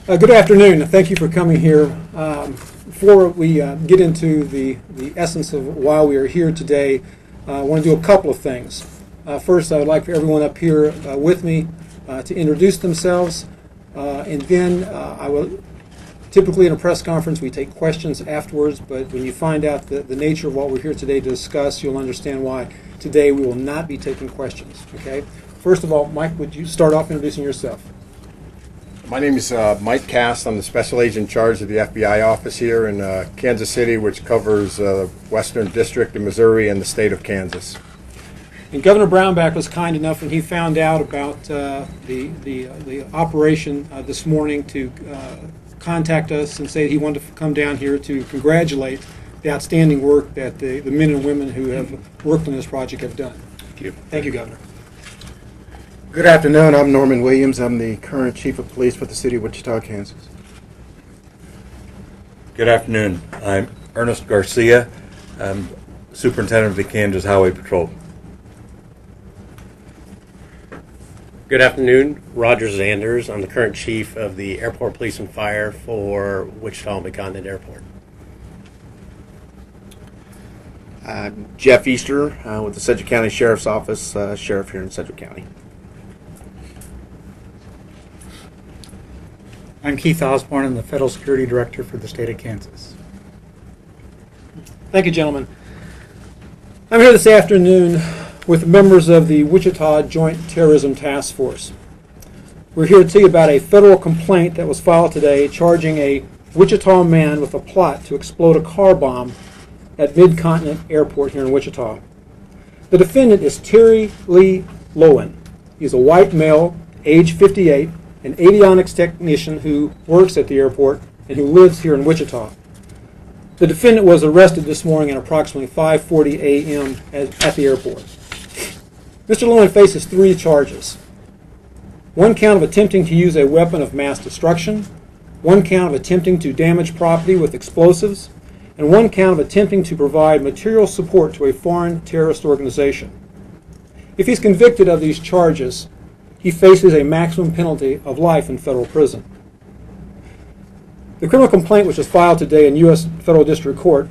Good afternoon. Thank you for coming here. Before we get into the essence of why we are here today, I want to do a couple of things. First, I would like for everyone up here with me to introduce themselves, and then I will. Typically in a press conference, we take questions afterwards, but when you find out the nature of what we're here today to discuss, you'll understand why today we will not be taking questions. Okay. First of all, Mike, would you start off introducing yourself? My name is Mike Cass. I'm the special agent in charge of the FBI office here in Kansas City, which covers Western District of Missouri and the state of Kansas. And Governor Brownback was kind enough when he found out about the operation this morning to contact us and say he wanted to come down here to congratulate the outstanding work that the men and women who have worked on this project have done. Thank you. Thank you, Governor. Good afternoon. I'm Norman Williams. I'm the current Chief of Police for the City of Wichita, Kansas. Good afternoon. I'm Ernest Garcia. I'm Superintendent of the Kansas Highway Patrol. Good afternoon. Roger Zanders. I'm the current Chief of the Airport Police and Fire for Wichita Mid-Continent Airport. I'm Jeff Easter with the Sedgwick County Sheriff's Office, Sheriff here in Sedgwick County. I'm Keith Osborne. I'm the Federal Security Director for the state of Kansas. Thank you, gentlemen. I'm here this afternoon with members of the Wichita Joint Terrorism Task Force. We're here to tell you about a federal complaint that was filed today charging a Wichita man with a plot to explode a car bomb at Mid-Continent Airport here in Wichita. The defendant is Terry Lee Lowen. He's a white male, age 58, an avionics technician who works at the airport and who lives here in Wichita. The defendant was arrested this morning at approximately 5:40 a.m. at the airport. Mr. Lowen faces 3 charges. 1 count of attempting to use a weapon of mass destruction, 1 count of attempting to damage property with explosives, and 1 count of attempting to provide material support to a foreign terrorist organization. If he's convicted of these charges, he faces a maximum penalty of life in federal prison. The criminal complaint, which was filed today in U.S. Federal District Court,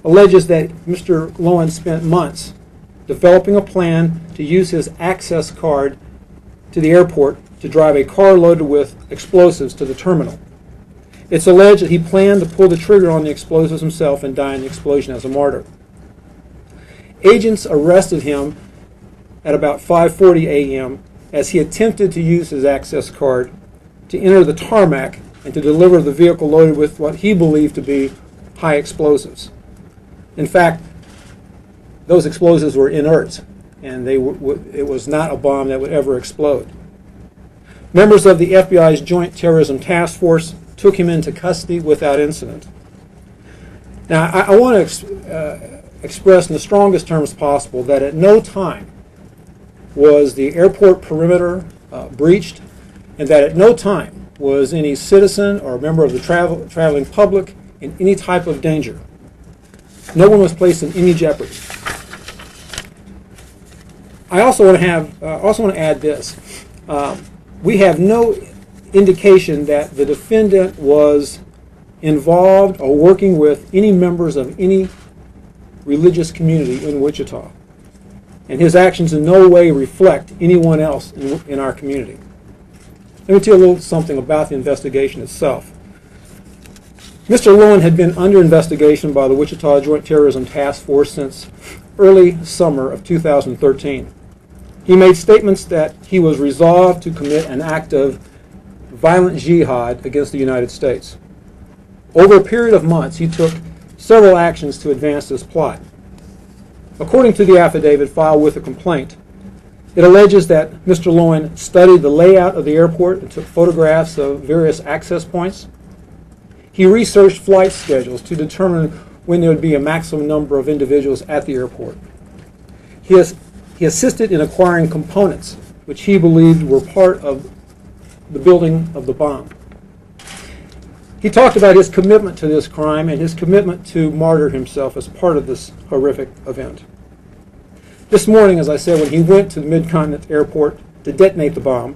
alleges that Mr. Lowen spent months developing a plan to use his access card to the airport to drive a car loaded with explosives to the terminal. It's alleged that he planned to pull the trigger on the explosives himself and die in the explosion as a martyr. Agents arrested him at about 5:40 a.m. as he attempted to use his access card to enter the tarmac and to deliver the vehicle loaded with what he believed to be high explosives. In fact, those explosives were inert, and it was not a bomb that would ever explode. Members of the FBI's Joint Terrorism Task Force took him into custody without incident. Now, I want to express in the strongest terms possible that at no time was the airport perimeter breached, and that at no time was any citizen or member of the traveling public in any type of danger. No one was placed in any jeopardy. I also want to add this. We have no indication that the defendant was involved or working with any members of any religious community in Wichita, and his actions in no way reflect anyone else in our community. Let me tell you a little something about the investigation itself. Mr. Lowen had been under investigation by the Wichita Joint Terrorism Task Force since early summer of 2013. He made statements that he was resolved to commit an act of violent jihad against the United States. Over a period of months, he took several actions to advance this plot. According to the affidavit filed with the complaint, it alleges that Mr. Lowen studied the layout of the airport and took photographs of various access points. He researched flight schedules to determine when there would be a maximum number of individuals at the airport. He assisted in acquiring components which he believed were part of the building of the bomb. He talked about his commitment to this crime and his commitment to martyr himself as part of this horrific event. This morning, as I said, when he went to the Mid-Continent Airport to detonate the bomb,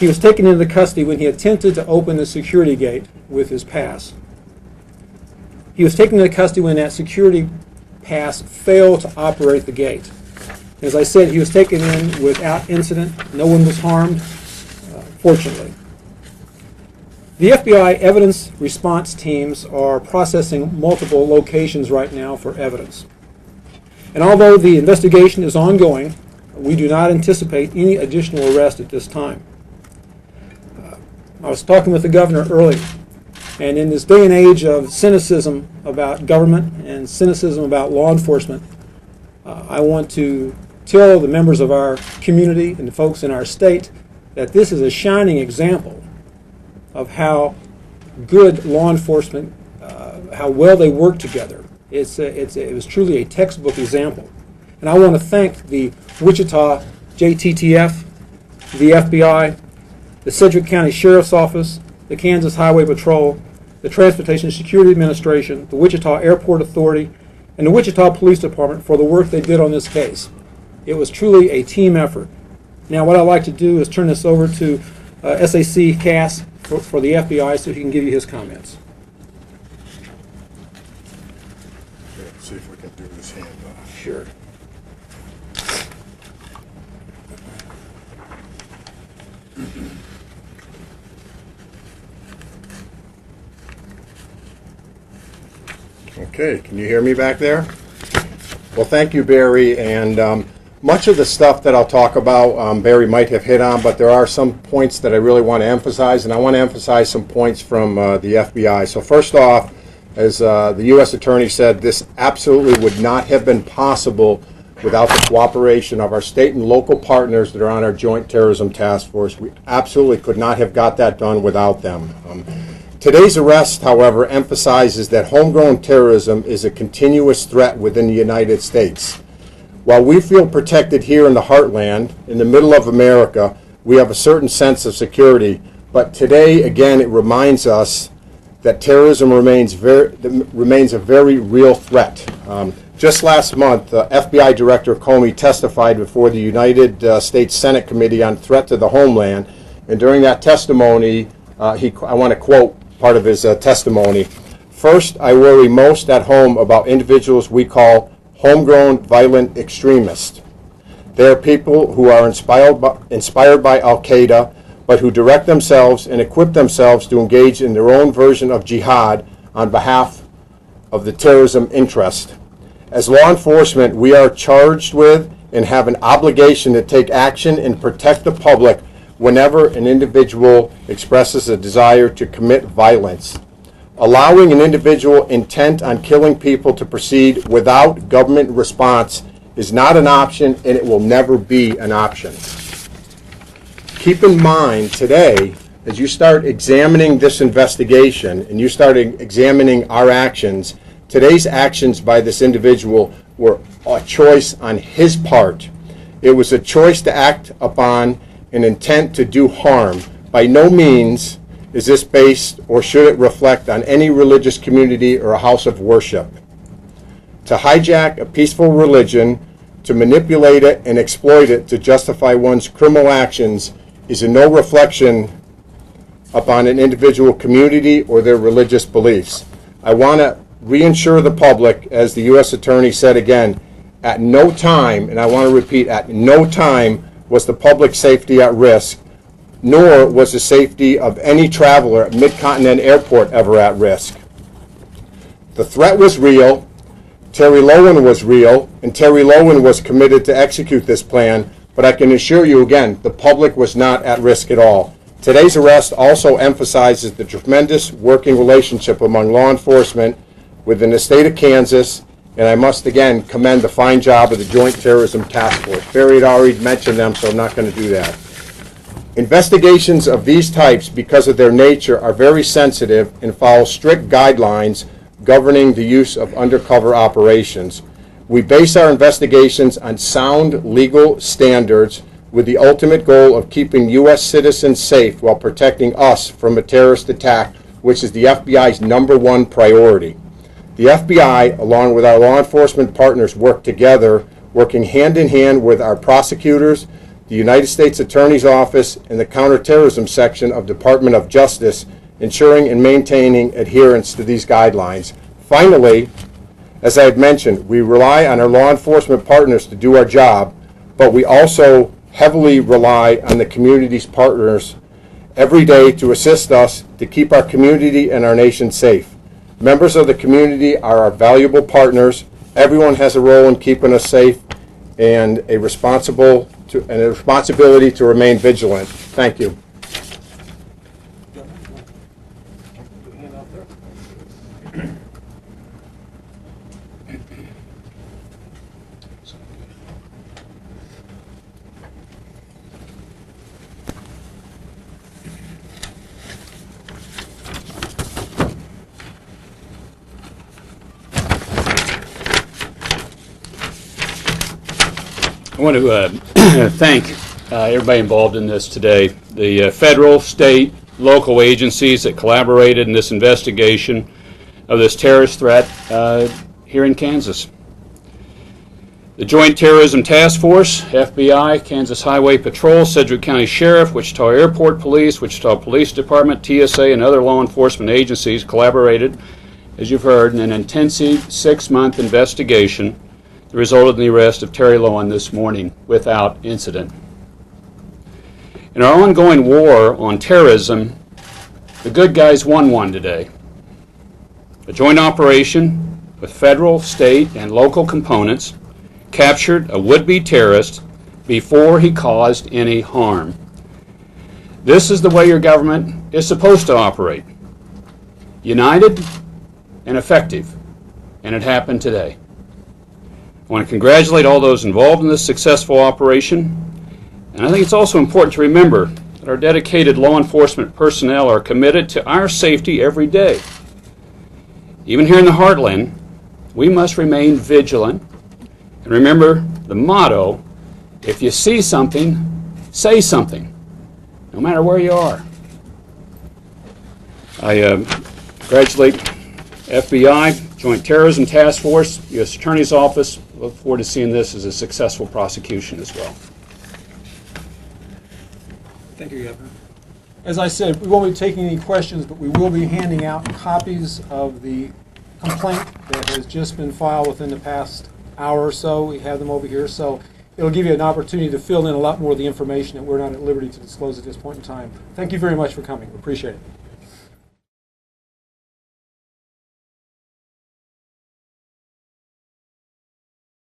He was taken into custody when he attempted to open the security gate with his pass. He was taken into custody when that security pass failed to operate the gate. As I said, he was taken in without incident. No one was harmed, fortunately. The FBI evidence response teams are processing multiple locations right now for evidence. And although the investigation is ongoing, we do not anticipate any additional arrest at this time. I was talking with the governor earlier, and in this day and age of cynicism about government and cynicism about law enforcement, I want to tell the members of our community and the folks in our state that this is a shining example of how good law enforcement, how well they work together. It was truly a textbook example. And I want to thank the Wichita JTTF, the FBI, the Sedgwick County Sheriff's Office, the Kansas Highway Patrol, the Transportation Security Administration, the Wichita Airport Authority, and the Wichita Police Department for the work they did on this case. It was truly a team effort. Now what I'd like to do is turn this over to SAC Cass for the FBI so he can give you his comments. Let's see if we can do this handoff. Sure. Okay, can you hear me back there? Well, thank you, Barry. And much of the stuff that I'll talk about, Barry might have hit on, but there are some points that I really want to emphasize, and I want to emphasize some points from the FBI. So first off, as the U.S. Attorney said, this absolutely would not have been possible without the cooperation of our state and local partners that are on our Joint Terrorism Task Force. We absolutely could not have got that done without them. Today's arrest, however, emphasizes that homegrown terrorism is a continuous threat within the United States. While we feel protected here in the heartland, in the middle of America, we have a certain sense of security. But today, again, it reminds us that terrorism remains a very real threat. Just last month, FBI Director Comey testified before the United States Senate Committee on Threat to the Homeland, and during that testimony, I want to quote part of his testimony. First, I worry most at home about individuals we call homegrown violent extremists. They are people who are inspired by Al-Qaeda, but who direct themselves and equip themselves to engage in their own version of jihad on behalf of the terrorism interest. As law enforcement, we are charged with and have an obligation to take action and protect the public whenever an individual expresses a desire to commit violence. Allowing an individual intent on killing people to proceed without government response is not an option, and it will never be an option. Keep in mind today, as you start examining this investigation and you start examining our actions, today's actions by this individual were a choice on his part. It was a choice to act upon an intent to do harm. By no means is this based or should it reflect on any religious community or a house of worship. To hijack a peaceful religion, to manipulate it and exploit it to justify one's criminal actions is in no reflection upon an individual community or their religious beliefs. I want to reassure the public, as the U.S. Attorney said again, at no time, and I want to repeat, at no time was the public safety at risk, nor was the safety of any traveler at Mid-Continent Airport ever at risk. The threat was real, Terry Lowen was real, and Terry Lowen was committed to execute this plan, but I can assure you again, the public was not at risk at all. Today's arrest also emphasizes the tremendous working relationship among law enforcement within the state of Kansas, and I must again commend the fine job of the Joint Terrorism Task Force. Barry had already mentioned them, so I'm not going to do that. Investigations of these types, because of their nature, are very sensitive and follow strict guidelines governing the use of undercover operations. We base our investigations on sound legal standards with the ultimate goal of keeping U.S. citizens safe while protecting us from a terrorist attack, which is the FBI's #1 priority. The FBI, along with our law enforcement partners, work together, working hand in hand with our prosecutors, the United States Attorney's Office, and the Counterterrorism Section of Department of Justice, ensuring and maintaining adherence to these guidelines. Finally, as I had mentioned, we rely on our law enforcement partners to do our job, but we also heavily rely on the community's partners every day to assist us to keep our community and our nation safe. Members of the community are our valuable partners. Everyone has a role in keeping us safe and a responsibility to remain vigilant. Thank you. I want to thank everybody involved in this today, the federal, state, local agencies that collaborated in this investigation of this terrorist threat here in Kansas. The Joint Terrorism Task Force, FBI, Kansas Highway Patrol, Sedgwick County Sheriff, Wichita Airport Police, Wichita Police Department, TSA, and other law enforcement agencies collaborated, as you've heard, in an intensive 6-month investigation that resulted in the arrest of Terry Lowen this morning without incident. In our ongoing war on terrorism, the good guys won one today. A joint operation with federal, state, and local components captured a would-be terrorist before he caused any harm. This is the way your government is supposed to operate. United and effective. And it happened today. I want to congratulate all those involved in this successful operation. And I think it's also important to remember that our dedicated law enforcement personnel are committed to our safety every day. Even here in the heartland, we must remain vigilant and remember the motto, if you see something, say something, no matter where you are. I congratulate FBI, Joint Terrorism Task Force, U.S. Attorney's Office. Look forward to seeing this as a successful prosecution as well. Thank you, Governor. As I said, we won't be taking any questions, but we will be handing out copies of the complaint that has just been filed within the past hour or so. We have them over here, so it'll give you an opportunity to fill in a lot more of the information that we're not at liberty to disclose at this point in time. Thank you very much for coming. We appreciate it.